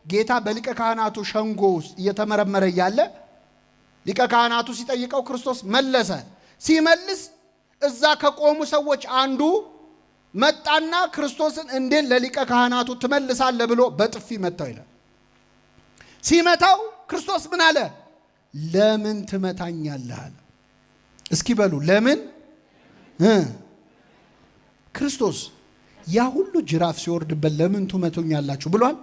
ጌታ በሊቀ ካህናቱ ሸንጎ ውስጥ እየተመረመረ ያለ ሊቀ ካህናቱ ሲጠይቀው ክርስቶስ መለሰ። ሲመልስ እዛ ከቆሙ ሰዎች አንዱ መጣና ክርስቶስን እንዴት ለሊቀ ካህናቱ ትመልሳለህ ብሎ በጥፊ መታው ይላል። ሲመታው ክርስቶስ ምን አለ? ለምን ትመታኛለህ አለ። እስኪ በሉ ለምን? ክርስቶስ ያ ሁሉ ጅራፍ ሲወርድበት ለምን ትመቱኛላችሁ ብሏል?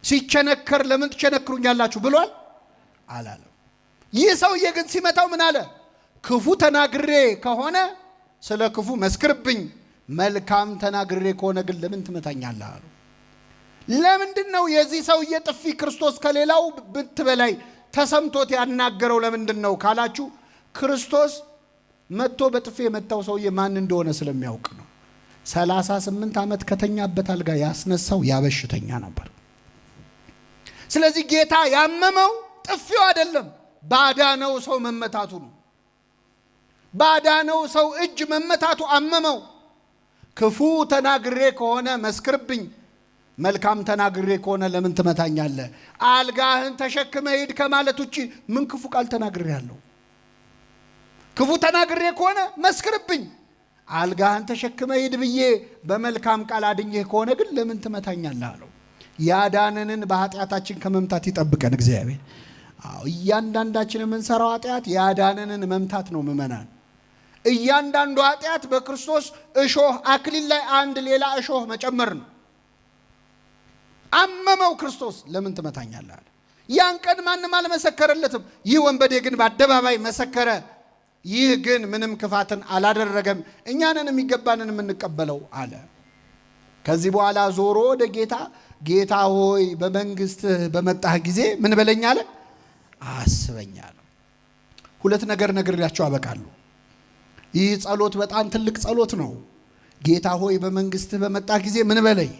ሲቸነከር ለምን ትቸነክሩኛላችሁ ብሏል? አላለም። ይህ ሰውዬ ግን ሲመታው ምን አለ? ክፉ ተናግሬ ከሆነ ስለ ክፉ መስክርብኝ፣ መልካም ተናግሬ ከሆነ ግን ለምን ትመታኛለህ አሉ። ለምንድን ነው የዚህ ሰውዬ ጥፊ ክርስቶስ ከሌላው ብት በላይ ተሰምቶት ያናገረው? ለምንድን ነው ካላችሁ ክርስቶስ መጥቶ በጥፊ የመታው ሰውዬ ማን እንደሆነ ስለሚያውቅ ነው። 38 ዓመት ከተኛበት አልጋ ያስነሳው ያበሽተኛ ነበር። ስለዚህ ጌታ ያመመው ጥፊው አይደለም፣ ባዳነው ሰው መመታቱ ነው። ባዳነው ሰው እጅ መመታቱ አመመው። ክፉ ተናግሬ ከሆነ መስክርብኝ፣ መልካም ተናግሬ ከሆነ ለምን ትመታኛለህ? አልጋህን ተሸክመ ሂድ ከማለት ውጪ ምን ክፉ ቃል ተናግሬያለሁ? ክፉ ተናግሬ ከሆነ መስክርብኝ፣ አልጋህን ተሸክመ ሂድ ብዬ በመልካም ቃል አድኜህ ከሆነ ግን ለምን ትመታኛለህ አለው። ያዳነንን በኃጢአታችን ከመምታት ይጠብቀን እግዚአብሔር። እያንዳንዳችን የምንሰራው ኃጢአት ያዳነንን መምታት ነው ምእመናን። እያንዳንዱ ኃጢአት በክርስቶስ እሾህ አክሊል ላይ አንድ ሌላ እሾህ መጨመር ነው። አመመው ክርስቶስ ለምን ትመታኛለህ አለ። ያን ቀን ማንም አልመሰከረለትም። ይህ ወንበዴ ግን በአደባባይ መሰከረ። ይህ ግን ምንም ክፋትን አላደረገም፣ እኛንን የሚገባንን የምንቀበለው አለ። ከዚህ በኋላ ዞሮ ወደ ጌታ ሆይ በመንግስትህ በመጣህ ጊዜ ምን በለኝ አለ? አስበኝ አለ። ሁለት ነገር ነግሬያቸው አበቃለሁ። ይህ ጸሎት በጣም ትልቅ ጸሎት ነው። ጌታ ሆይ በመንግስትህ በመጣህ ጊዜ ምን በለኝ።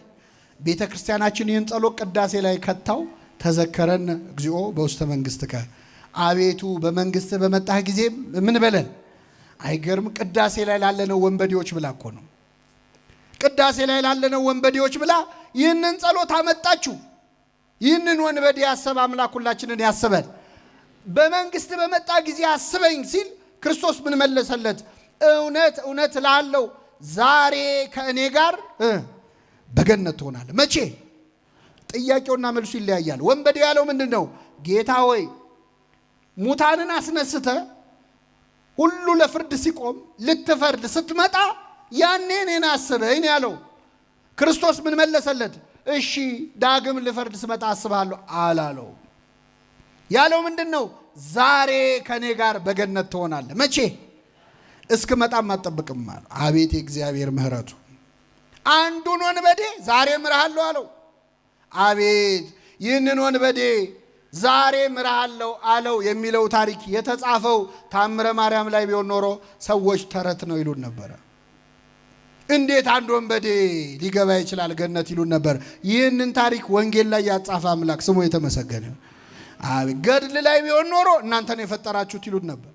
ቤተ ክርስቲያናችን ይህን ጸሎት ቅዳሴ ላይ ከታው ተዘከረን እግዚኦ በውስተ መንግስትከ፣ አቤቱ በመንግስትህ በመጣህ ጊዜ ምን በለን። አይገርም? ቅዳሴ ላይ ላለነው ወንበዴዎች ብላ እኮ ነው። ቅዳሴ ላይ ላለነው ወንበዴዎች ብላ ይህንን ጸሎት አመጣችሁ። ይህንን ወንበዴ ያሰበ አምላክ ሁላችንን ያስበን። በመንግስት በመጣ ጊዜ አስበኝ ሲል ክርስቶስ ምን መለሰለት? እውነት እውነት እልሃለሁ ዛሬ ከእኔ ጋር በገነት ትሆናለህ። መቼ? ጥያቄውና መልሱ ይለያያል። ወንበዴ ያለው ምንድን ነው? ጌታ ሆይ ሙታንን አስነስተ ሁሉ ለፍርድ ሲቆም ልትፈርድ ስትመጣ ያኔ እኔን አስበኝ ያለው። ክርስቶስ ምን መለሰለት? እሺ ዳግም ልፈርድ ስመጣ አስብሃለሁ አላለው። ያለው ምንድን ነው? ዛሬ ከኔ ጋር በገነት ትሆናለህ። መቼ? እስክመጣም አትጠብቅም አለው። አቤት የእግዚአብሔር ምሕረቱ! አንዱን ወንበዴ ዛሬ ምርሃለሁ አለው። አቤት ይህንን ወንበዴ ዛሬ ምርሃለሁ አለው የሚለው ታሪክ የተጻፈው ታምረ ማርያም ላይ ቢሆን ኖሮ ሰዎች ተረት ነው ይሉን ነበረ። እንዴት አንድ ወንበዴ ሊገባ ይችላል ገነት ይሉን ነበር። ይህንን ታሪክ ወንጌል ላይ ያጻፈ አምላክ ስሙ የተመሰገነ። ገድል ላይ ቢሆን ኖሮ እናንተን የፈጠራችሁት ይሉን ነበር።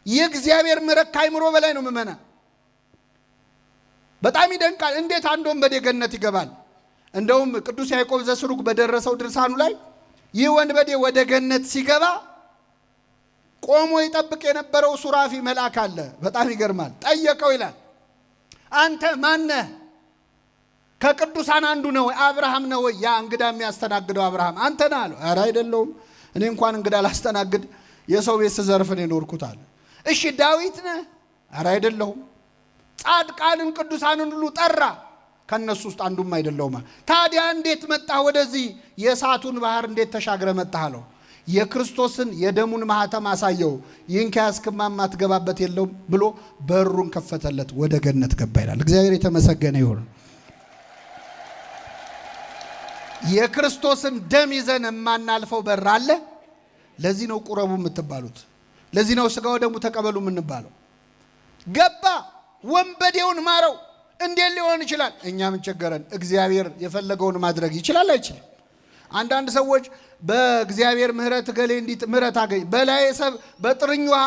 የእግዚአብሔር ምሕረት ከአእምሮ በላይ ነው ምእመና። በጣም ይደንቃል። እንዴት አንድ ወንበዴ ገነት ይገባል? እንደውም ቅዱስ ያዕቆብ ዘስሩግ በደረሰው ድርሳኑ ላይ ይህ ወንበዴ ወደ ገነት ሲገባ ቆሞ ይጠብቅ የነበረው ሱራፊ መልአክ አለ። በጣም ይገርማል። ጠየቀው ይላል፣ አንተ ማነህ? ከቅዱሳን አንዱ ነው ወይ? አብርሃም ነው ወይ? ያ እንግዳ የሚያስተናግደው አብርሃም አንተ ነህ አለው። ኧረ አይደለሁም፣ እኔ እንኳን እንግዳ ላስተናግድ የሰው ቤት ስዘርፍ ነው የኖርኩት አለ። እሺ ዳዊት ነህ? ኧረ አይደለሁም። ጻድቃንን ቅዱሳንን ሁሉ ጠራ፣ ከነሱ ውስጥ አንዱም አይደለሁም። ታዲያ እንዴት መጣህ ወደዚህ? የእሳቱን ባህር እንዴት ተሻግረ መጣህ አለው። የክርስቶስን የደሙን ማህተም አሳየው። ይህን ከያዝክማ ማትገባበት የለውም ብሎ በሩን ከፈተለት፣ ወደ ገነት ገባ ይላል። እግዚአብሔር የተመሰገነ ይሁን። የክርስቶስን ደም ይዘን የማናልፈው በር አለ። ለዚህ ነው ቁረቡ የምትባሉት። ለዚህ ነው ስጋው ደሙ ተቀበሉ የምንባለው። ገባ፣ ወንበዴውን ማረው። እንዴት ሊሆን ይችላል? እኛ ምን ቸገረን? እግዚአብሔር የፈለገውን ማድረግ ይችላል አይችልም? አንዳንድ ሰዎች በእግዚአብሔር ምሕረት ገሌ እንዲት ምሕረት አገኝ በላይ ሰብ በጥርኝ ውሃ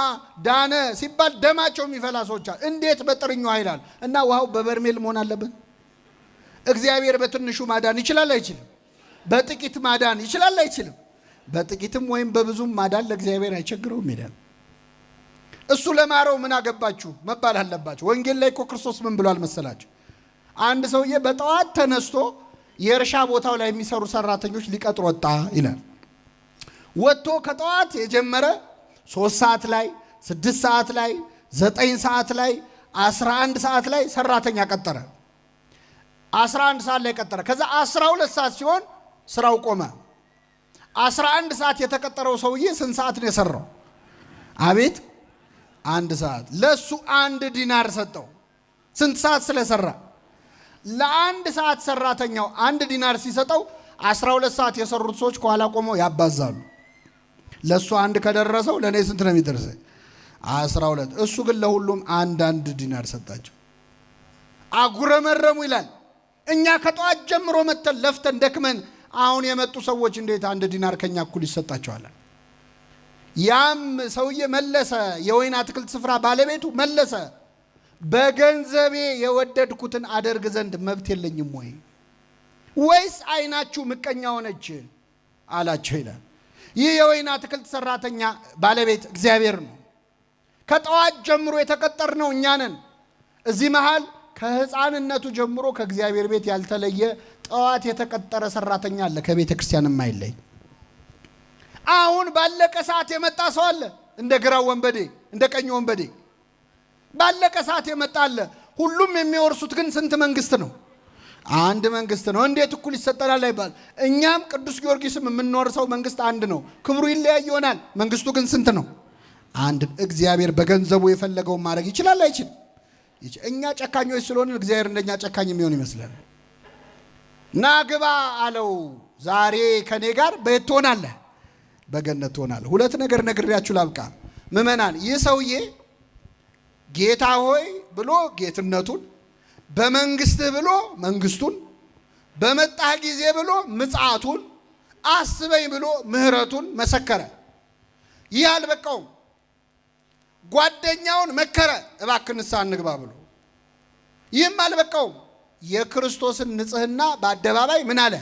ዳነ ሲባል ደማቸው የሚፈላ ሰዎች አሉ። እንዴት በጥርኝ ውሃ ይላል? እና ውሃው በበርሜል መሆን አለበት? እግዚአብሔር በትንሹ ማዳን ይችላል አይችልም? በጥቂት ማዳን ይችላል አይችልም? በጥቂትም ወይም በብዙም ማዳን ለእግዚአብሔር አይቸግረውም ይላል። እሱ ለማረው ምን አገባችሁ መባል አለባችሁ። ወንጌል ላይ እኮ ክርስቶስ ምን ብሏል መሰላችሁ? አንድ ሰውዬ በጠዋት ተነስቶ የእርሻ ቦታው ላይ የሚሰሩ ሰራተኞች ሊቀጥር ወጣ ይላል። ወጥቶ ከጠዋት የጀመረ 3 ሰዓት ላይ 6 ሰዓት ላይ 9 ሰዓት ላይ 11 ሰዓት ላይ ሰራተኛ ቀጠረ። 11 ሰዓት ላይ ቀጠረ። ከዛ 12 ሰዓት ሲሆን ስራው ቆመ። 11 ሰዓት የተቀጠረው ሰውዬ ስንት ሰዓት ነው የሰራው? አቤት 1 ሰዓት። ለሱ 1 ዲናር ሰጠው። ስንት ሰዓት ስለሰራ? ለ1 ሰዓት ሰራተኛው 1 ዲናር ሲሰጠው 12 ሰዓት የሰሩት ሰዎች ከኋላ ቆመው ያባዛሉ። ለሱ 1 ከደረሰው ለኔ ስንት ነው የሚደርሰኝ? 12። እሱ ግን ለሁሉም 1 ዲናር ሰጣቸው። አጉረመረሙ ይላል። እኛ ከጠዋት ጀምሮ መተን ለፍተን ደክመን አሁን የመጡ ሰዎች እንዴት 1 ዲናር ከኛ እኩል ይሰጣቸዋል? ያም ሰውዬ መለሰ። የወይን አትክልት ስፍራ ባለቤቱ መለሰ፣ በገንዘቤ የወደድኩትን አደርግ ዘንድ መብት የለኝም ወይ? ወይስ አይናችሁ ምቀኛ ሆነች አላቸው ይላል። ይህ የወይን አትክልት ሰራተኛ ባለቤት እግዚአብሔር ነው። ከጠዋት ጀምሮ የተቀጠርነው እኛ ነን። እዚህ መሃል ከህፃንነቱ ጀምሮ ከእግዚአብሔር ቤት ያልተለየ ጠዋት የተቀጠረ ሰራተኛ አለ፣ ከቤተ ክርስቲያን የማይለይ። አሁን ባለቀ ሰዓት የመጣ ሰው አለ፣ እንደ ግራው ወንበዴ እንደ ቀኝ ወንበዴ ባለቀ ሰዓት የመጣ አለ። ሁሉም የሚወርሱት ግን ስንት መንግስት ነው? 1 መንግስት ነው። እንዴት እኩል ይሰጠናል አይባል። እኛም ቅዱስ ጊዮርጊስም የምንወርሰው መንግስት 1 ነው። ክብሩ ይለያይ ይሆናል፣ መንግስቱ ግን ስንት ነው? 1። እግዚአብሔር በገንዘቡ የፈለገውን ማድረግ ይችላል አይችልም? እኛ ጨካኞች ስለሆንን እግዚአብሔር እንደኛ ጨካኝ የሚሆን ይመስላል። ና ግባ አለው። ዛሬ ከኔ ጋር በየት ትሆናለህ? በገነት ትሆናለህ። 2 ነገር ነግሬያችሁ ላብቃ ምእመናን። ይህ ሰውዬ ጌታ ሆይ ብሎ ጌትነቱን፣ በመንግስትህ ብሎ መንግስቱን፣ በመጣህ ጊዜ ብሎ ምጽአቱን፣ አስበኝ ብሎ ምህረቱን መሰከረ። ይህ አልበቃውም። ጓደኛውን መከረ፣ እባክህ ንስሐ እንግባ ብሎ። ይህም አልበቃውም። የክርስቶስን ንጽህና በአደባባይ ምን አለ?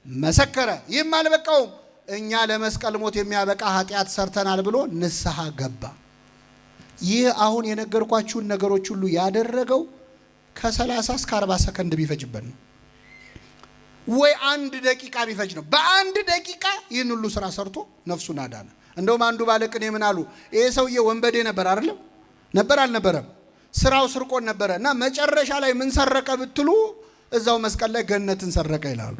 መሰከረ። ይህም አልበቃውም። እኛ ለመስቀል ሞት የሚያበቃ ኃጢአት ሰርተናል ብሎ ንስሐ ገባ። ይህ አሁን የነገርኳችሁን ነገሮች ሁሉ ያደረገው ከ30 እስከ 40 ሰከንድ ቢፈጅበት ነው፣ ወይ 1 ደቂቃ ቢፈጅ ነው። በ1 ደቂቃ ይህን ሁሉ ስራ ሰርቶ ነፍሱን አዳነ። እንደውም አንዱ ባለቅኔ ምን አሉ? ይሄ ሰውዬ ወንበዴ ነበር አይደለም? ነበር አልነበረም? ስራው ስርቆን ነበረ እና መጨረሻ ላይ ምን ሰረቀ ብትሉ እዛው መስቀል ላይ ገነትን ሰረቀ ይላሉ።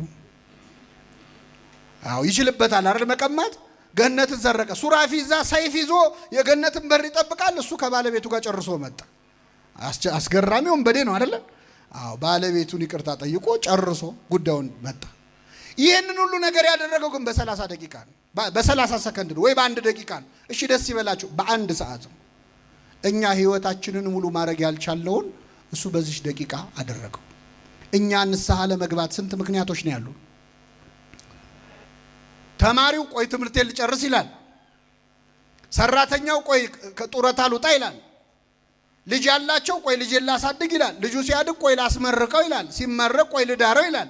አዎ ይችልበታል አይደል? መቀማት ገነትን ሰረቀ። ሱራፊ እዛ ሰይፍ ይዞ የገነትን በር ይጠብቃል። እሱ ከባለቤቱ ጋር ጨርሶ መጣ። አስገራሚ ወንበዴ ነው አይደለም? አዎ ባለቤቱን ይቅርታ ጠይቆ ጨርሶ ጉዳዩን መጣ። ይህንን ሁሉ ነገር ያደረገው ግን በ30 ደቂቃ ነው፣ በ30 ሰከንድ ነው፣ ወይ በ1 ደቂቃ ነው። እሺ ደስ ይበላችሁ፣ በ1 ሰዓት ነው። እኛ ህይወታችንን ሙሉ ማድረግ ያልቻለውን እሱ በዚህ ደቂቃ አደረገው። እኛ ንስሐ ለመግባት ስንት ምክንያቶች ነው ያሉ? ተማሪው ቆይ ትምህርቴን ልጨርስ ይላል። ሰራተኛው ቆይ ከጡረታ ልውጣ ይላል። ልጅ ያላቸው ቆይ ልጄን ላሳድግ ይላል። ልጁ ሲያድግ ቆይ ላስመርቀው ይላል። ሲመረቅ ቆይ ልዳረው ይላል።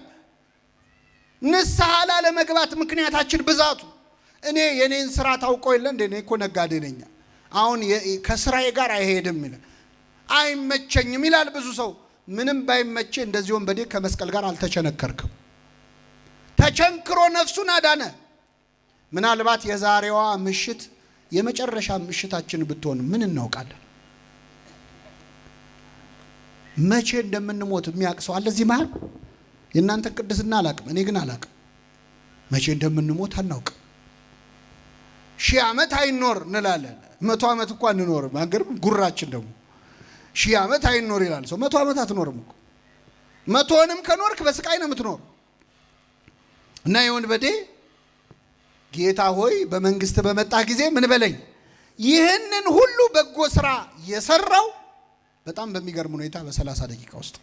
ንስሐ ላለመግባት ምክንያታችን ብዛቱ። እኔ የኔን ስራ ታውቀው የለ እንዴ? እኔ እኮ ነጋዴ ነኝ፣ አሁን ከስራዬ ጋር አይሄድም ይላል። አይመቸኝም ይላል ብዙ ሰው። ምንም ባይመቼ እንደዚህ ወንበዴ ከመስቀል ጋር አልተቸነከርክም። ተቸንክሮ ነፍሱን አዳነ። ምናልባት የዛሬዋ ምሽት የመጨረሻ ምሽታችን ብትሆን ምን እናውቃለን? መቼ እንደምንሞት የሚያውቅ ሰው አለ እዚህ መሃል? የእናንተን ቅድስና አላቅም፣ እኔ ግን አላቅም። መቼ እንደምንሞት አናውቅም። 1000 ዓመት አይኖር እንላለን። 100 ዓመት እንኳን እንኖር ማገርም ጉራችን ደግሞ 1000 ዓመት አይኖር ይላል ሰው። 100 ዓመት አትኖርም እኮ። 100ንም ከኖርክ በስቃይ ነው የምትኖር። እና የወንበዴ ጌታ ሆይ በመንግስት በመጣ ጊዜ ምን በለኝ። ይህንን ሁሉ በጎ ስራ የሰራው በጣም በሚገርም ሁኔታ በ30 ደቂቃ ውስጥ።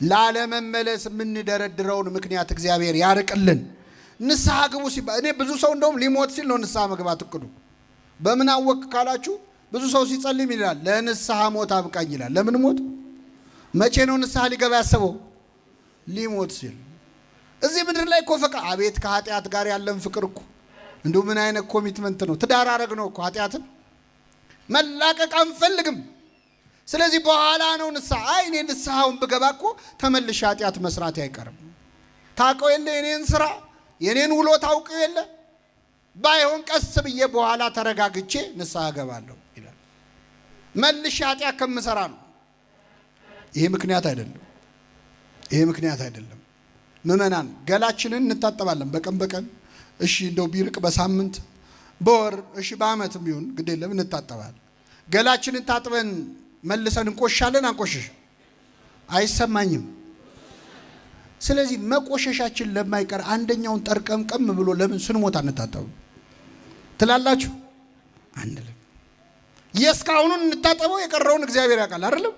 ላለመመለስ የምንደረድረውን ምክንያት እግዚአብሔር ያርቅልን። ንስሐ ግቡ ሲባል እኔ ብዙ ሰው እንደውም ሊሞት ሲል ነው ንስሐ መግባት እቅዱ። በምን አወቅ ካላችሁ ብዙ ሰው ሲጸልይ ይላል ለንስሐ ሞት አብቃኝ ይላል። ለምን ሞት? መቼ ነው ንስሐ ሊገባ ያሰበው? ሊሞት ሲል። እዚህ ምድር ላይ እኮ ፍቅር አቤት ከኃጢአት ጋር ያለን ፍቅር እኮ እንደው ምን አይነት ኮሚትመንት ነው። ትዳር አረግ ነው እኮ ኃጢአትን መላቀቅ አንፈልግም። ስለዚህ በኋላ ነው ንስሐ። እኔ ንስሐውን ብገባ እኮ ተመልሼ ኃጢአት መስራት አይቀርም። ታውቀው የለ የኔን ስራ የኔን ውሎ ታውቀው የለ ባይሆን ቀስ ብዬ በኋላ ተረጋግቼ ንስሐ ገባለሁ ይላል። መልሼ ኃጢአት ከምሰራ ነው። ይሄ ምክንያት አይደለም። ይሄ ምክንያት አይደለም። ምእመናን ገላችንን እንታጠባለን በቀን በቀን እሺ፣ እንደው ቢርቅ በሳምንት በወር እሺ፣ በአመትም ቢሆን ግድ የለም እንታጠባለን። ገላችንን ታጥበን መልሰን እንቆሻለን። አንቆሽሽ አይሰማኝም። ስለዚህ መቆሸሻችን ለማይቀር አንደኛውን ጠርቀምቀም ብሎ ለምን ስንሞት አንታጠብም ትላላችሁ? አንልም። የስካሁኑን እንታጠበው የቀረውን እግዚአብሔር ያውቃል አይደለም?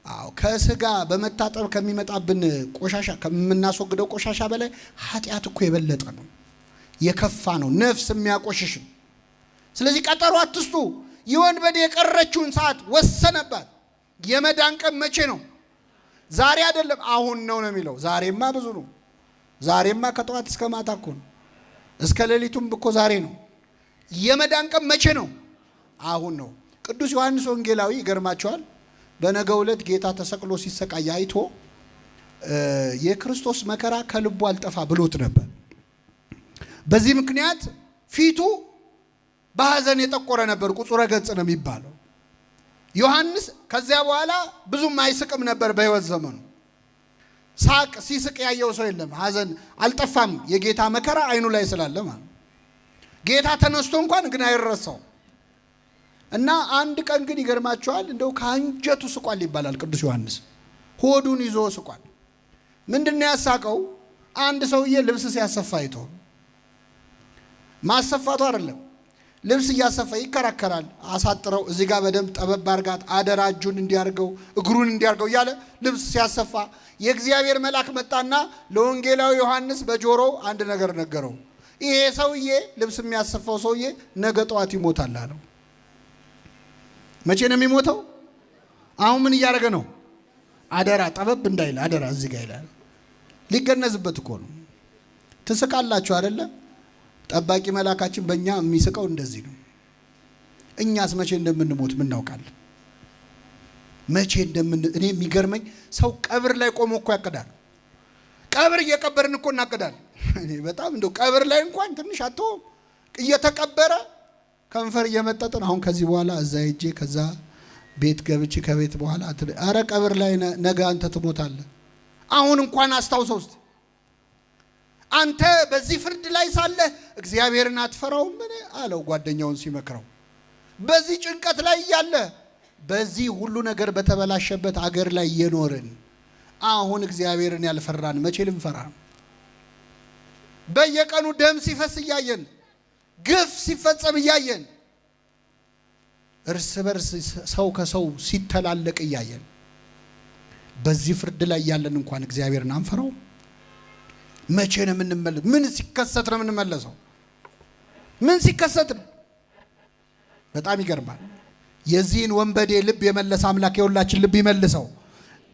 አዎ፣ ከስጋ በመታጠብ ከሚመጣብን ቆሻሻ ከምናስወግደው ቆሻሻ በላይ ኃጢአት እኮ የበለጠ ነው፣ የከፋ ነው፣ ነፍስ የሚያቆሽሽ። ስለዚህ ቀጠሮ አትስጡ። የወንበዴ የቀረችውን ሰዓት ወሰነባት። የመዳን ቀን መቼ ነው? ዛሬ አይደለም አሁን ነው የሚለው። ዛሬማ ብዙ ነው። ዛሬማ ከጠዋት እስከ ማታ እኮ ነው። እስከ ሌሊቱም እኮ ዛሬ ነው። የመዳን ቀን መቼ ነው? አሁን ነው። ቅዱስ ዮሐንስ ወንጌላዊ ይገርማቸዋል። በነገው ዕለት ጌታ ተሰቅሎ ሲሰቃይ አይቶ የክርስቶስ መከራ ከልቡ አልጠፋ ብሎት ነበር። በዚህ ምክንያት ፊቱ በሐዘን የጠቆረ ነበር። ቁጹረ ገጽ ነው የሚባለው። ዮሐንስ ከዚያ በኋላ ብዙም አይስቅም ነበር በሕይወት ዘመኑ። ሳቅ ሲስቅ ያየው ሰው የለም። ሐዘን አልጠፋም። የጌታ መከራ አይኑ ላይ ስላለ ማለት ጌታ ተነስቶ እንኳን ግን አይረሳው እና አንድ ቀን ግን ይገርማቸዋል። እንደው ከአንጀቱ ስቋል ይባላል። ቅዱስ ዮሐንስ ሆዱን ይዞ ስቋል። ምንድነው ያሳቀው? አንድ ሰውዬ ልብስ ሲያሰፋ አይቶ ማሰፋቱ አይደለም ልብስ እያሰፋ ይከራከራል። አሳጥረው እዚህ ጋር በደንብ ጠበብ አርጋት አደራ እጁን እንዲያርገው እግሩን እንዲያርገው እያለ ልብስ ሲያሰፋ የእግዚአብሔር መልአክ መጣና ለወንጌላዊ ዮሐንስ በጆሮ አንድ ነገር ነገረው። ይሄ ሰውዬ ልብስ የሚያሰፋው ሰውዬ ነገ ጠዋት ይሞታል አለው። መቼ ነው የሚሞተው? አሁን ምን እያደረገ ነው? አደራ ጠበብ እንዳይል አደራ እዚህ ጋር ይላል። ሊገነዝበት እኮ ነው። ትስቃላችሁ አይደለ? ጠባቂ መልአካችን በእኛ የሚስቀው እንደዚህ ነው። እኛስ መቼ እንደምንሞት ምን እናውቃለን? መቼ እኔ የሚገርመኝ ሰው ቀብር ላይ ቆሞ እኮ ያቅዳል። ቀብር እየቀበርን እኮ እናቅዳል። እኔ በጣም እንደው ቀብር ላይ እንኳን ትንሽ አትሆም እየተቀበረ ከንፈር እየመጠጥን አሁን ከዚህ በኋላ እዛ ሄጄ ከዛ ቤት ገብቼ ከቤት በኋላ አረ ቀብር ላይ ነገ አንተ ትሞታለህ። አሁን እንኳን አስታውሰው እስቲ አንተ በዚህ ፍርድ ላይ ሳለ እግዚአብሔርን አትፈራውም? ምን አለው ጓደኛውን ሲመክረው። በዚህ ጭንቀት ላይ ያለ በዚህ ሁሉ ነገር በተበላሸበት አገር ላይ የኖርን አሁን እግዚአብሔርን ያልፈራን መቼ ልንፈራ? በየቀኑ ደም ሲፈስ እያየን ግፍ ሲፈጸም እያየን እርስ በርስ ሰው ከሰው ሲተላለቅ እያየን በዚህ ፍርድ ላይ ያለን እንኳን እግዚአብሔርን አንፈራው? መቼ ነው የምንመለስ? ምን ሲከሰት ነው የምንመለሰው? ምን ሲከሰት ነው? በጣም ይገርማል። የዚህን ወንበዴ ልብ የመለሰ አምላክ የሁላችን ልብ ይመልሰው።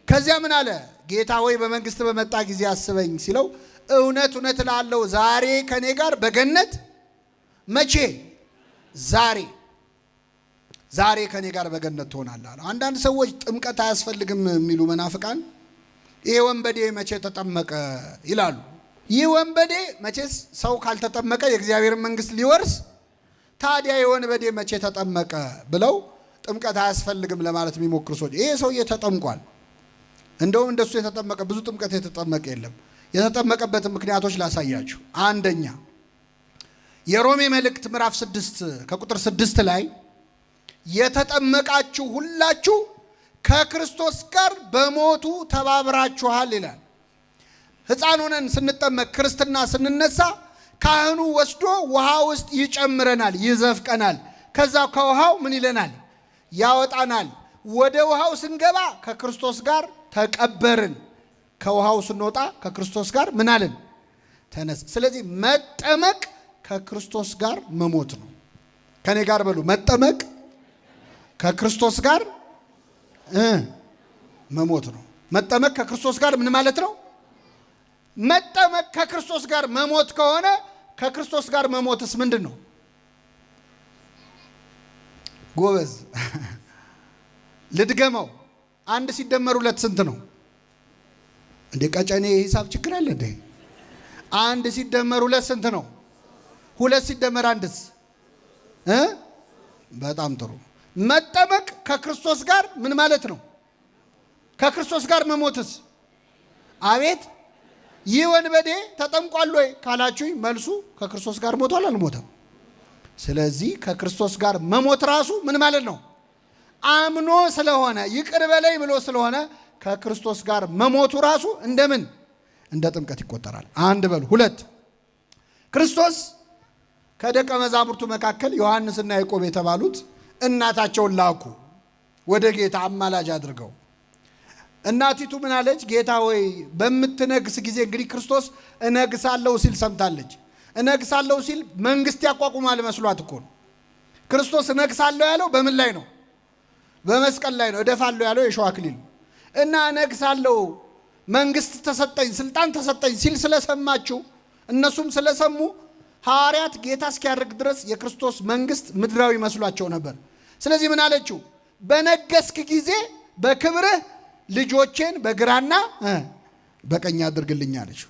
ከዚያ ምን አለ? ጌታ ሆይ በመንግስት በመጣ ጊዜ አስበኝ ሲለው እውነት እውነት እልሃለሁ ዛሬ ከኔ ጋር በገነት መቼ? ዛሬ ከኔ ጋር በገነት ትሆናለህ። አንዳንድ ሰዎች ጥምቀት አያስፈልግም የሚሉ መናፍቃን ይሄ ወንበዴ መቼ ተጠመቀ ይላሉ። ይህ ወንበዴ መቼስ ሰው ካልተጠመቀ የእግዚአብሔር መንግስት ሊወርስ ታዲያ የወንበዴ መቼ ተጠመቀ ብለው ጥምቀት አያስፈልግም ለማለት የሚሞክሩ ሰዎች ይሄ ሰውዬ ተጠምቋል። እንደውም እንደሱ የተጠመቀ ብዙ ጥምቀት የተጠመቀ የለም። የተጠመቀበትን ምክንያቶች ላሳያችሁ። አንደኛ የሮሜ መልእክት ምዕራፍ 6 ከቁጥር 6 ላይ የተጠመቃችሁ ሁላችሁ ከክርስቶስ ጋር በሞቱ ተባብራችኋል ይላል። ሕፃን ሆነን ስንጠመቅ ክርስትና ስንነሳ ካህኑ ወስዶ ውሃ ውስጥ ይጨምረናል፣ ይዘፍቀናል። ከዛ ከውሃው ምን ይለናል? ያወጣናል። ወደ ውሃው ስንገባ ከክርስቶስ ጋር ተቀበርን። ከውሃው ስንወጣ ከክርስቶስ ጋር ምን አለን? ተነስ። ስለዚህ መጠመቅ ከክርስቶስ ጋር መሞት ነው። ከኔ ጋር በሉ። መጠመቅ ከክርስቶስ ጋር መሞት ነው። መጠመቅ ከክርስቶስ ጋር ምን ማለት ነው? መጠመቅ ከክርስቶስ ጋር መሞት ከሆነ ከክርስቶስ ጋር መሞትስ ምንድን ነው? ጎበዝ ልድገመው። 1 ሲደመር 2 ስንት ነው? እንደ ቀጨኔ ሂሳብ ችግር አለ እንዴ? 1 ሲደመር 2 ስንት ነው? 2 ሲደመር 1ስ? በጣም ጥሩ። መጠመቅ ከክርስቶስ ጋር ምን ማለት ነው? ከክርስቶስ ጋር መሞትስ? አቤት ይህ ወንበዴ ተጠምቋል ወይ ካላችሁኝ መልሱ ከክርስቶስ ጋር ሞቷል አልሞተም? ስለዚህ ከክርስቶስ ጋር መሞት ራሱ ምን ማለት ነው? አምኖ ስለሆነ ይቅር በለኝ ብሎ ስለሆነ ከክርስቶስ ጋር መሞቱ ራሱ እንደምን እንደ ጥምቀት ይቆጠራል። 1 በሉ። 2 ክርስቶስ ከደቀ መዛሙርቱ መካከል ዮሐንስና ያዕቆብ የተባሉት እናታቸውን ላኩ ወደ ጌታ አማላጅ አድርገው። እናቲቱ ምን አለች? ጌታ ሆይ በምትነግስ ጊዜ እንግዲህ ክርስቶስ እነግሳለሁ ሲል ሰምታለች። እነግሳለሁ ሲል መንግስት ያቋቁማል መስሏት እኮ ነው። ክርስቶስ እነግሳለሁ ያለው በምን ላይ ነው? በመስቀል ላይ ነው። እደፋለሁ ያለው የሸዋ አክሊል እና እነግሳለሁ መንግስት ተሰጠኝ ስልጣን ተሰጠኝ ሲል ስለሰማችሁ እነሱም ስለሰሙ ሐዋርያት ጌታ እስኪያርግ ድረስ የክርስቶስ መንግስት ምድራዊ መስሏቸው ነበር። ስለዚህ ምን አለችው? በነገስክ ጊዜ በክብርህ ልጆቼን በግራና በቀኝ አድርግልኝ አለችው።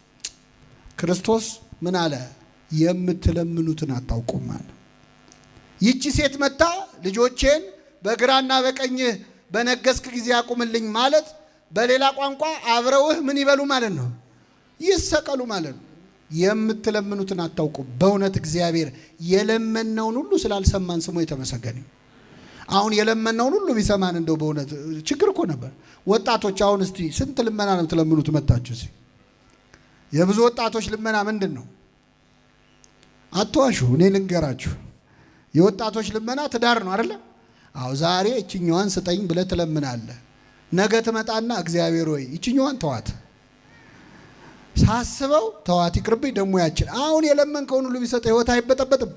ክርስቶስ ምን አለ? የምትለምኑትን አታውቁም አለ። ይቺ ሴት መታ ልጆቼን በግራና በቀኝህ በነገስክ ጊዜ አቁምልኝ ማለት በሌላ ቋንቋ አብረውህ ምን ይበሉ ማለት ነው? ይሰቀሉ ማለት ነው። የምትለምኑትን አታውቁም። በእውነት እግዚአብሔር የለመነውን ሁሉ ስላልሰማን ስሙ የተመሰገነ። አሁን የለመነውን ሁሉ ቢሰማን እንደው በእውነት ችግር እኮ ነበር። ወጣቶች አሁን እስቲ ስንት ልመና ነው የምትለምኑት? መጣችሁ እስቲ የብዙ ወጣቶች ልመና ምንድን ነው? አትዋሹ፣ እኔ ልንገራችሁ። የወጣቶች ልመና ትዳር ነው አይደለ? አዎ ዛሬ እችኛዋን ስጠኝ ብለህ ትለምናለህ። ነገ ትመጣና እግዚአብሔር ሆይ እችኛዋን ተዋት፣ ሳስበው ተዋት ይቅርብኝ ደግሞ ያችን። አሁን የለመንከውን ሁሉ ቢሰጥ ህይወት አይበጠበጥም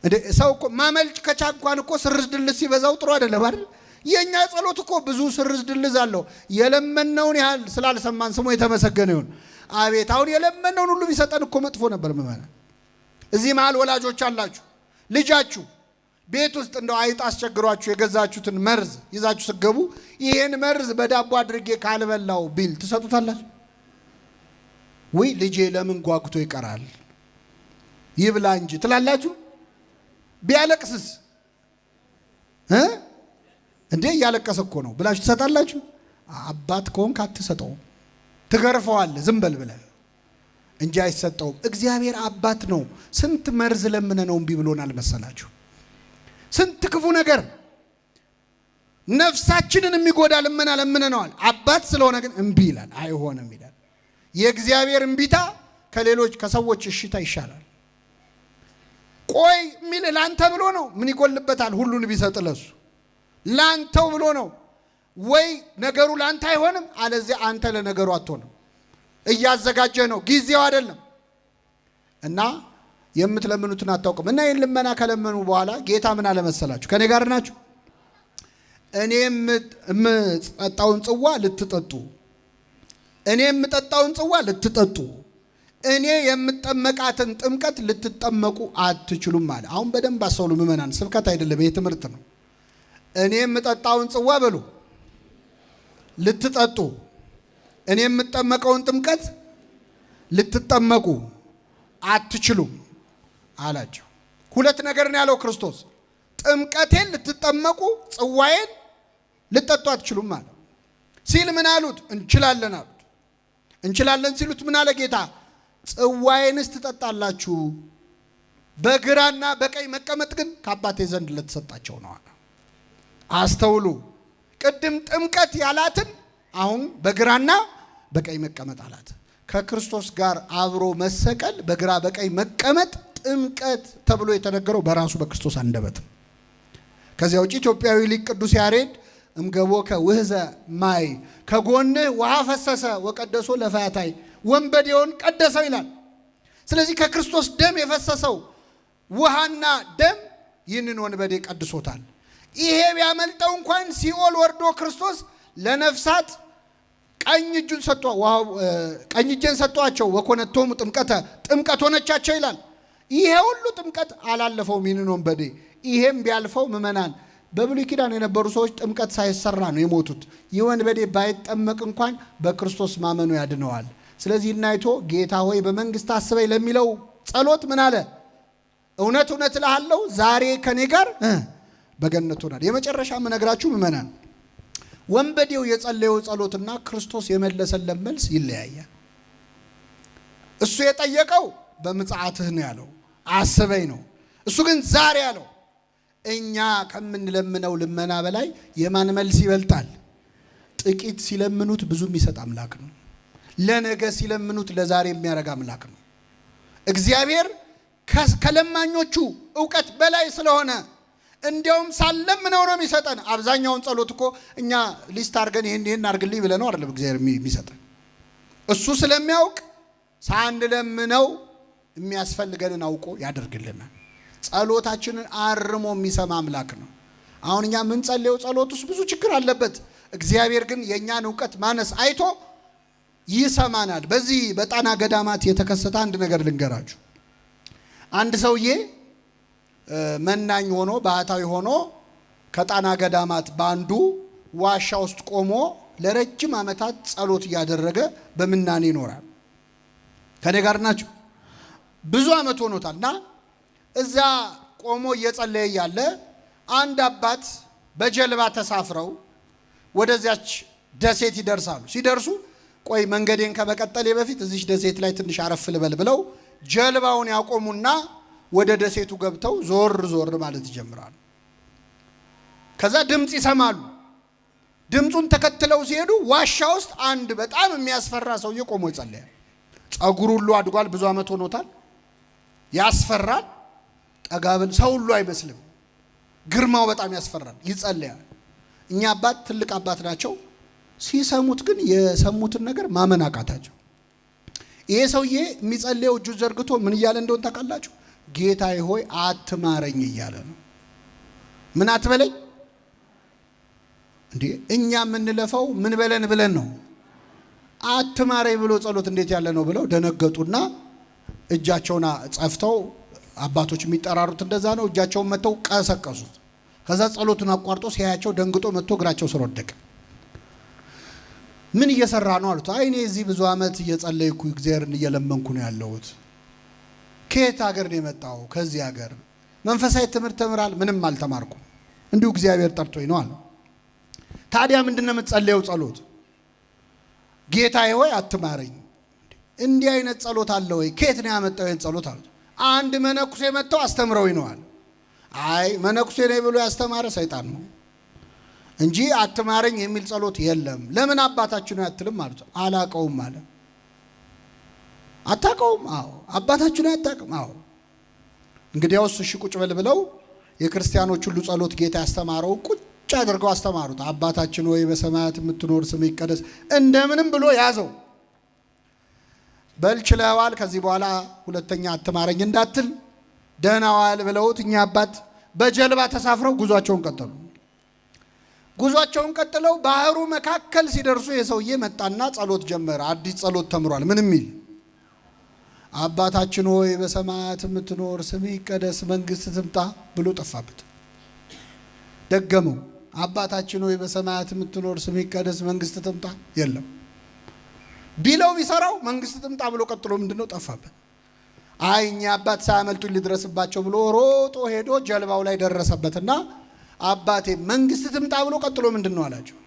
እንዴ? ሰው እኮ ማመልጭ ከቻንኳን እኮ ስርዝ ድልዝ ሲበዛው ጥሩ አይደለም አይደል? የኛ ጸሎት እኮ ብዙ ስርዝ ድልዝ አለው። የለመነውን ያህል ስላልሰማን ስሙ የተመሰገነ ይሁን። አቤት አሁን የለመነውን ሁሉ ቢሰጠን እኮ መጥፎ ነበር። ምመና እዚህ መሃል ወላጆች አላችሁ፣ ልጃችሁ ቤት ውስጥ እንደው አይጥ አስቸግሯችሁ የገዛችሁትን መርዝ ይዛችሁ ስገቡ ይሄን መርዝ በዳቦ አድርጌ ካልበላው ቢል ትሰጡታላችሁ ወይ? ልጄ ለምን ጓጉቶ ይቀራል ይብላ እንጂ ትላላችሁ? ቢያለቅስስ እንዴ እያለቀሰ እኮ ነው ብላችሁ ትሰጣላችሁ? አባት ከሆንክ አትሰጠውም፣ ትገርፈዋለህ ዝም በል ብለህ እንጂ አይሰጠውም። እግዚአብሔር አባት ነው። ስንት መርዝ ለምነ ነው እምቢ ብሎናል መሰላችሁ? ስንት ክፉ ነገር ነፍሳችንን የሚጎዳ ልመና ለምነነዋል። አባት ስለሆነ ግን እምቢ ይላል፣ አይሆንም ይላል። የእግዚአብሔር እምቢታ ከሌሎች ከሰዎች እሽታ ይሻላል። ቆይ ሚል ላንተ ብሎ ነው። ምን ይጎልበታል? ሁሉን ቢሰጥ ለሱ ላንተው ብሎ ነው። ወይ ነገሩ ላንተ አይሆንም፣ አለዚያ አንተ ለነገሩ አትሆንም። እያዘጋጀ ነው፣ ጊዜው አይደለም። እና የምትለምኑትን አታውቁም። እና ይህን ልመና ከለመኑ በኋላ ጌታ ምን አለ መሰላችሁ? ከኔ ጋር ናችሁ? እኔ የምጠጣውን ጽዋ ልትጠጡ፣ እኔ የምጠጣውን ጽዋ ልትጠጡ፣ እኔ የምጠመቃትን ጥምቀት ልትጠመቁ አትችሉም አለ። አሁን በደንብ አስተውሉ ምእመናን፣ ስብከት አይደለም ይሄ ትምህርት ነው። እኔ የምጠጣውን ጽዋ በሉ ልትጠጡ፣ እኔ የምጠመቀውን ጥምቀት ልትጠመቁ አትችሉም አላቸው። ሁለት ነገር ነው ያለው ክርስቶስ። ጥምቀቴን ልትጠመቁ ጽዋዬን ልትጠጡ አትችሉም አለ። ሲል ምን አሉት? እንችላለን አሉት። እንችላለን ሲሉት ምን አለ ጌታ? ጽዋዬንስ ትጠጣላችሁ፣ በግራና በቀኝ መቀመጥ ግን ከአባቴ ዘንድ ለተሰጣቸው ነው አለ። አስተውሉ። ቅድም ጥምቀት ያላትን አሁን በግራና በቀኝ መቀመጥ አላት። ከክርስቶስ ጋር አብሮ መሰቀል፣ በግራ በቀኝ መቀመጥ ጥምቀት ተብሎ የተነገረው በራሱ በክርስቶስ አንደበት። ከዚያ ውጪ ኢትዮጵያዊ ሊቅ ቅዱስ ያሬድ እምገቦከ ውህዘ ማይ፣ ከጎንህ ውሃ ፈሰሰ ወቀደሶ ለፈያታይ፣ ወንበዴውን ቀደሰው ይላል። ስለዚህ ከክርስቶስ ደም የፈሰሰው ውሃና ደም ይህንን ወንበዴ ቀድሶታል። ይሄ ቢያመልጠው እንኳን ሲኦል ወርዶ ክርስቶስ ለነፍሳት ቀኝ እጄን ሰጧቸው ወኮነቶሙ ጥምቀት ሆነቻቸው ይላል። ይሄ ሁሉ ጥምቀት አላለፈውም ይህንን ወንበዴ። ይሄም ቢያልፈው ምእመናን በብሉይ ኪዳን የነበሩ ሰዎች ጥምቀት ሳይሰራ ነው የሞቱት። ይህ ወንበዴ ባይጠመቅ እንኳን በክርስቶስ ማመኑ ያድነዋል። ስለዚህ እናይቶ ጌታ ሆይ በመንግስት አስበኝ ለሚለው ጸሎት ምን አለ? እውነት እውነት እልሃለሁ ዛሬ ከኔ ጋር በገነት ሆናል። የመጨረሻ የምነግራችሁ ምእመናን ወንበዴው የጸለየው ጸሎትና ክርስቶስ የመለሰለት መልስ ይለያያል። እሱ የጠየቀው በምጽአትህ ነው ያለው፣ አስበኝ ነው። እሱ ግን ዛሬ ያለው እኛ ከምንለምነው ልመና በላይ የማን መልስ ይበልጣል? ጥቂት ሲለምኑት ብዙ የሚሰጥ አምላክ ነው። ለነገ ሲለምኑት ለዛሬ የሚያረጋ አምላክ ነው። እግዚአብሔር ከለማኞቹ ዕውቀት በላይ ስለሆነ እንዲያውም ሳለምነው ነው የሚሰጠን። አብዛኛውን ጸሎት እኮ እኛ ሊስት አድርገን ይሄን አድርግልኝ ብለን ነው አይደለም እግዚአብሔር የሚሰጠን። እሱ ስለሚያውቅ ሳንለምነው የሚያስፈልገንን አውቆ ያደርግልናል። ጸሎታችንን አርሞ የሚሰማ አምላክ ነው። አሁን እኛ ምን ጸልየው ጸሎት ውስጥ ብዙ ችግር አለበት። እግዚአብሔር ግን የእኛን ዕውቀት ማነስ አይቶ ይሰማናል። በዚህ በጣና ገዳማት የተከሰተ አንድ ነገር ልንገራችሁ። አንድ ሰውዬ መናኝ ሆኖ ባህታዊ ሆኖ ከጣና ገዳማት ባንዱ ዋሻ ውስጥ ቆሞ ለረጅም ዓመታት ጸሎት እያደረገ በምናኔ ይኖራል። ከኔ ጋር ናችሁ? ብዙ ዓመት ሆኖታልና እዛ ቆሞ እየጸለየ ያለ አንድ አባት በጀልባ ተሳፍረው ወደዚያች ደሴት ይደርሳሉ። ሲደርሱ ቆይ መንገዴን ከመቀጠሌ በፊት እዚች ደሴት ላይ ትንሽ አረፍ ልበል ብለው ጀልባውን ያቆሙና ወደ ደሴቱ ገብተው ዞር ማለት ይጀምራሉ። ከዛ ድምጽ ይሰማሉ። ድምጹን ተከትለው ሲሄዱ ዋሻ ውስጥ አንድ በጣም የሚያስፈራ ሰውዬ ቆሞ ይጸልያል። ጸጉሩ ሁሉ አድጓል፣ ብዙ ዓመት ሆኖታል። ያስፈራል። ጠጋብል ሰው ሁሉ አይመስልም። ግርማው በጣም ያስፈራል። ይጸልያል። እኛ አባት ትልቅ አባት ናቸው። ሲሰሙት ግን የሰሙትን ነገር ማመን አቃታቸው። ይሄ ሰውዬ የሚጸልየው እጁን ዘርግቶ ምን እያለ እንደሆነ ታውቃላችሁ? ጌታዬ ሆይ አትማረኝ እያለ ነው። ምን አትበለኝ እንዴ? እኛ የምንለፈው ምን ብለን ነው? አትማረኝ ብሎ ጸሎት እንዴት ያለ ነው ብለው ደነገጡና እጃቸውን ጸፍተው፣ አባቶች የሚጠራሩት እንደዛ ነው። እጃቸውን መተው ቀሰቀሱት። ከዛ ጸሎቱን አቋርጦ ሲያያቸው ደንግጦ መጥቶ እግራቸው ስር ወደቀ። ምን እየሰራ ነው አሉት። አይ እኔ እዚህ ብዙ ዓመት እየጸለይኩ እግዚአብሔርን እየለመንኩ ነው ያለሁት። ከየት ሀገር ነው የመጣው? ከዚህ ሀገር መንፈሳዊ ትምህርት ተምራል? ምንም አልተማርኩም፣ እንዲሁ እግዚአብሔር ጠርቶኝ ነው አለ። ታዲያ ምንድነው የምትጸልየው ጸሎት? ጌታዬ ሆይ አትማረኝ። እንዲህ አይነት ጸሎት አለ ወይ? ከየት ነው ያመጣው ይሄን ጸሎት አሉት። አንድ መነኩሴ መጥተው አስተምረውኝ ነው አለ። አይ መነኩሴ ነኝ ብሎ ያስተማረ ሰይጣን ነው እንጂ አትማረኝ የሚል ጸሎት የለም። ለምን አባታችሁ ነው ያትልም አሉት። አላቀውም አለ። አታቀውም? አዎ። አባታችሁ ነው ያታቀም? አዎ። እንግዲያውስ እሺ ቁጭ በል ብለው የክርስቲያኖች ሁሉ ጸሎት ጌታ ያስተማረው ቁጭ አድርገው አስተማሩት። አባታችን ወይ በሰማያት የምትኖር ስምህ ይቀደስ፣ እንደምንም ብሎ ያዘው። በልችለዋል፣ ከዚህ በኋላ ሁለተኛ አትማረኝ እንዳትል ደህናዋል ብለውት እኛ አባት በጀልባ ተሳፍረው ጉዟቸውን ቀጠሉ። ጉዟቸውን ቀጥለው ባህሩ መካከል ሲደርሱ የሰውዬ መጣና ጸሎት ጀመረ። አዲስ ጸሎት ተምሯል። ምን የሚል? አባታችን ሆይ በሰማያት የምትኖር ስምህ ይቀደስ፣ መንግስት ትምጣ ብሎ ጠፋበት። ደገመው። አባታችን ሆይ በሰማያት የምትኖር ስምህ ይቀደስ፣ መንግስት ትምጣ። የለም ቢለው ቢሰራው መንግስት ትምጣ ብሎ ቀጥሎ ምንድነው? ጠፋበት። አይ እኛ አባት ሳያመልጡኝ ሊድረስባቸው ብሎ ሮጦ ሄዶ ጀልባው ላይ ደረሰበትና አባቴ መንግስት ትምጣ ብሎ ቀጥሎ ምንድነው አላቸው።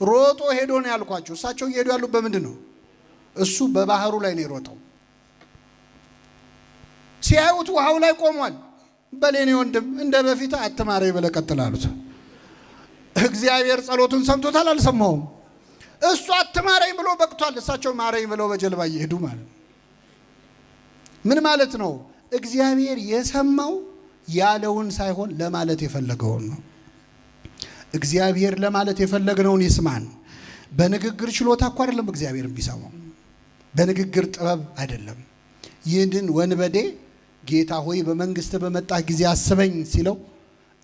ሮጦ ሄዶ ነው ያልኳቸው። እሳቸው እየሄዱ ያሉት በምንድነው? እሱ በባህሩ ላይ ነው የሮጠው። ሲያዩት ውሃው ላይ ቆሟል። በሌኔ ወንድም እንደ በፊት አትማረኝ ብለህ ቀጥል አሉት። እግዚአብሔር ጸሎቱን ሰምቶታል? አልሰማውም? እሱ አትማረኝ ብሎ በቅቷል። እሳቸው ማረኝ ብለው በጀልባ እየሄዱ ማለት ምን ማለት ነው? እግዚአብሔር የሰማው ያለውን ሳይሆን ለማለት የፈለገውን ነው። እግዚአብሔር ለማለት የፈለገውን ይስማን። በንግግር ችሎታ እኮ አይደለም እግዚአብሔር የሚሰማው፣ በንግግር ጥበብ አይደለም። ይህንን ወንበዴ ጌታ ሆይ በመንግስት በመጣህ ጊዜ አስበኝ ሲለው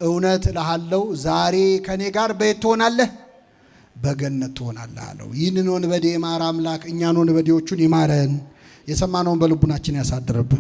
እውነት እልሃለሁ ዛሬ ከኔ ጋር በየት ትሆናለህ? በገነት ትሆናለህ አለው። ይህንን ወንበዴ የማረ አምላክ እኛን ወንበዴዎቹን ይማረን። የሰማነውን በልቡናችን ያሳድርብን።